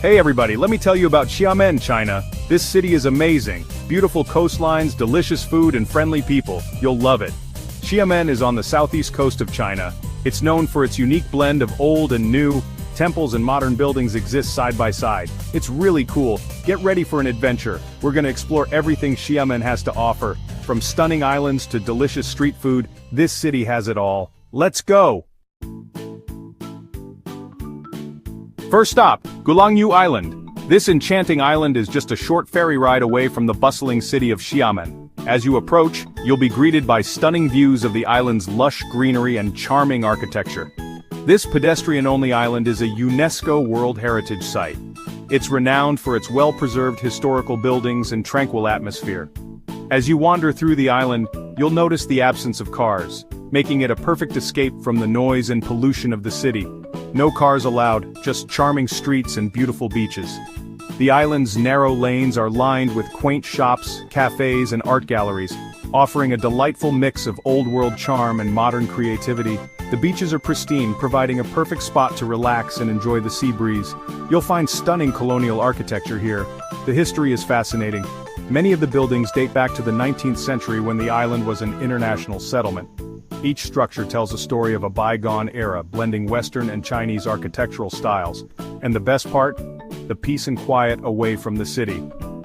Hey everybody, let me tell you about Xiamen, China. This city is amazing. Beautiful coastlines, delicious food, and friendly people. You'll love it. Xiamen is on the southeast coast of China. It's known for its unique blend of old and new. Temples and modern buildings exist side by side. It's really cool. Get ready for an adventure. We're gonna explore everything Xiamen has to offer. From stunning islands to delicious street food, this city has it all. Let's go! First stop, Gulangyu Island. This enchanting island is just a short ferry ride away from the bustling city of Xiamen. As you approach, you'll be greeted by stunning views of the island's lush greenery and charming architecture. This pedestrian-only island is a UNESCO World Heritage Site. It's renowned for its well-preserved historical buildings and tranquil atmosphere. As you wander through the island, you'll notice the absence of cars, making it a perfect escape from the noise and pollution of the city. No cars allowed, just charming streets and beautiful beaches. The island's narrow lanes are lined with quaint shops, cafes, and art galleries, offering a delightful mix of old-world charm and modern creativity. The beaches are pristine, providing a perfect spot to relax and enjoy the sea breeze. You'll find stunning colonial architecture here. The history is fascinating. Many of the buildings date back to the 19th century when the island was an international settlement. Each structure tells a story of a bygone era, blending Western and Chinese architectural styles. And the best part? The peace and quiet away from the city.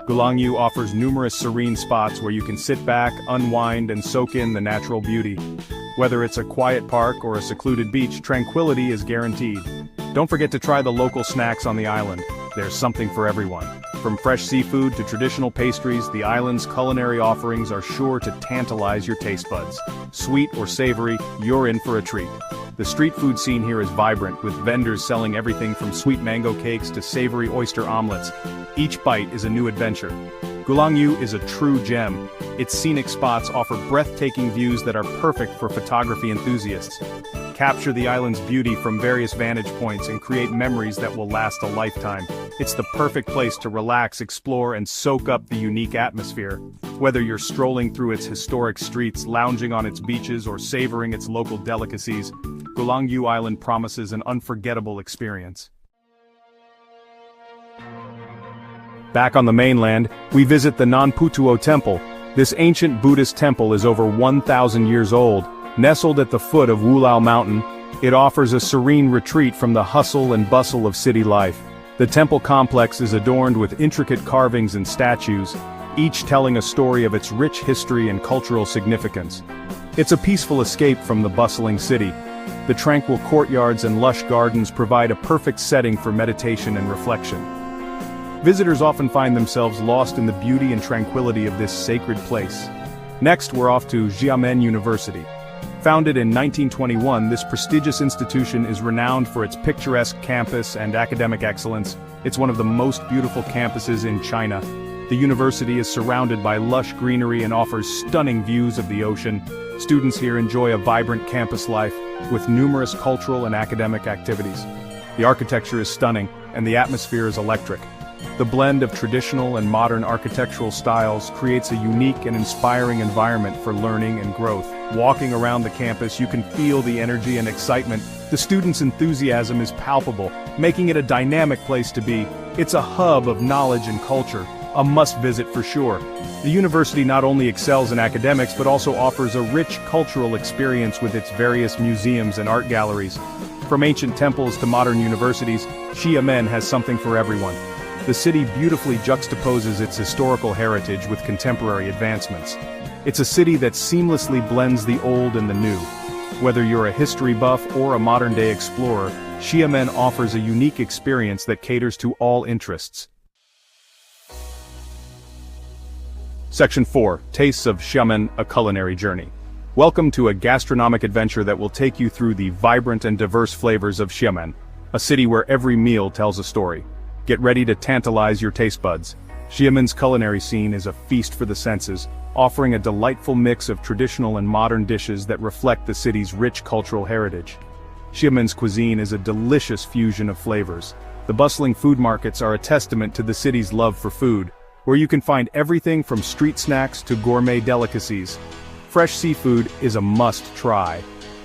Gulangyu offers numerous serene spots where you can sit back, unwind, and soak in the natural beauty. Whether it's a quiet park or a secluded beach, tranquility is guaranteed. Don't forget to try the local snacks on the island. There's something for everyone. From fresh seafood to traditional pastries, the island's culinary offerings are sure to tantalize your taste buds. Sweet or savory, you're in for a treat. The street food scene here is vibrant, with vendors selling everything from sweet mango cakes to savory oyster omelets. Each bite is a new adventure. Gulangyu is a true gem. Its scenic spots offer breathtaking views that are perfect for photography enthusiasts. Capture the island's beauty from various vantage points and create memories that will last a lifetime. It's the perfect place to relax, explore, and soak up the unique atmosphere. Whether you're strolling through its historic streets, lounging on its beaches, or savoring its local delicacies, Gulangyu Island promises an unforgettable experience. Back on the mainland, we visit the Nanputuo Temple. This ancient Buddhist temple is over 1,000 years old. Nestled at the foot of Wulao Mountain, it offers a serene retreat from the hustle and bustle of city life. The temple complex is adorned with intricate carvings and statues, each telling a story of its rich history and cultural significance. It's a peaceful escape from the bustling city. The tranquil courtyards and lush gardens provide a perfect setting for meditation and reflection. Visitors often find themselves lost in the beauty and tranquility of this sacred place. Next, we're off to Xiamen University. Founded in 1921, this prestigious institution is renowned for its picturesque campus and academic excellence. It's one of the most beautiful campuses in China. The university is surrounded by lush greenery and offers stunning views of the ocean. Students here enjoy a vibrant campus life, with numerous cultural and academic activities. The architecture is stunning, and the atmosphere is electric. The blend of traditional and modern architectural styles creates a unique and inspiring environment for learning and growth. Walking around the campus, you can feel the energy and excitement. The students' enthusiasm is palpable, making it a dynamic place to be. It's a hub of knowledge and culture, a must-visit for sure. The university not only excels in academics but also offers a rich cultural experience with its various museums and art galleries. From ancient temples to modern universities, Xiamen has something for everyone. The city beautifully juxtaposes its historical heritage with contemporary advancements. It's a city that seamlessly blends the old and the new. Whether you're a history buff or a modern-day explorer, Xiamen offers a unique experience that caters to all interests. Section 4. Tastes of Xiamen, a culinary journey. Welcome to a gastronomic adventure that will take you through the vibrant and diverse flavors of Xiamen, a city where every meal tells a story. Get ready to tantalize your taste buds. Xiamen's culinary scene is a feast for the senses, offering a delightful mix of traditional and modern dishes that reflect the city's rich cultural heritage. Xiamen's cuisine is a delicious fusion of flavors. The bustling food markets are a testament to the city's love for food, where you can find everything from street snacks to gourmet delicacies. Fresh seafood is a must-try.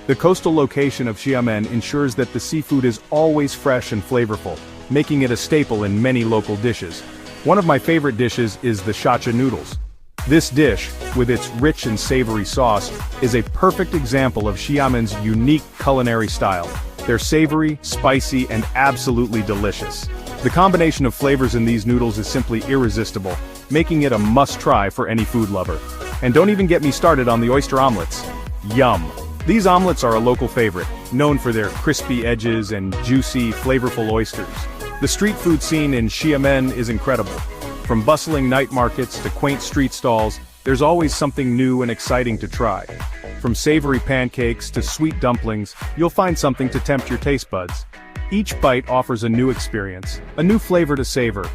The coastal location of Xiamen ensures that the seafood is always fresh and flavorful. making it a staple in many local dishes. One of my favorite dishes is the chacha noodles. This dish, with its rich and savory sauce, is a perfect example of Xiamen's unique culinary style. They're savory, spicy, and absolutely delicious. The combination of flavors in these noodles is simply irresistible, making it a must-try for any food lover. And don't even get me started on the oyster omelets. Yum! These omelets are a local favorite, known for their crispy edges and juicy, flavorful oysters. The street food scene in Xiamen is incredible. From bustling night markets to quaint street stalls, there's always something new and exciting to try. From savory pancakes to sweet dumplings, you'll find something to tempt your taste buds. Each bite offers a new experience, a new flavor to savor.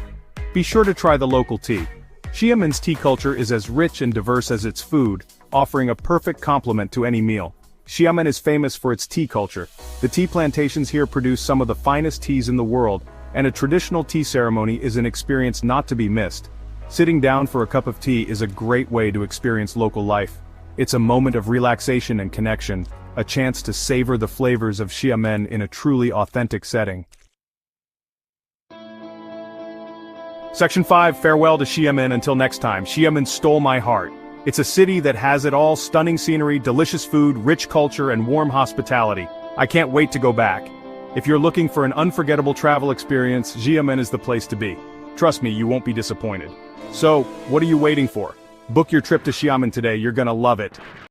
Be sure to try the local tea. Xiamen's tea culture is as rich and diverse as its food, offering a perfect complement to any meal. Xiamen is famous for its tea culture. The tea plantations here produce some of the finest teas in the world, and a traditional tea ceremony is an experience not to be missed. Sitting down for a cup of tea is a great way to experience local life. It's a moment of relaxation and connection, a chance to savor the flavors of Xiamen in a truly authentic setting. Section 5, farewell to Xiamen until next time. Xiamen stole my heart. It's a city that has it all: stunning scenery, delicious food, rich culture, and warm hospitality. I can't wait to go back. If you're looking for an unforgettable travel experience, Xiamen is the place to be. Trust me, you won't be disappointed. So, what are you waiting for? Book your trip to Xiamen today, you're gonna love it.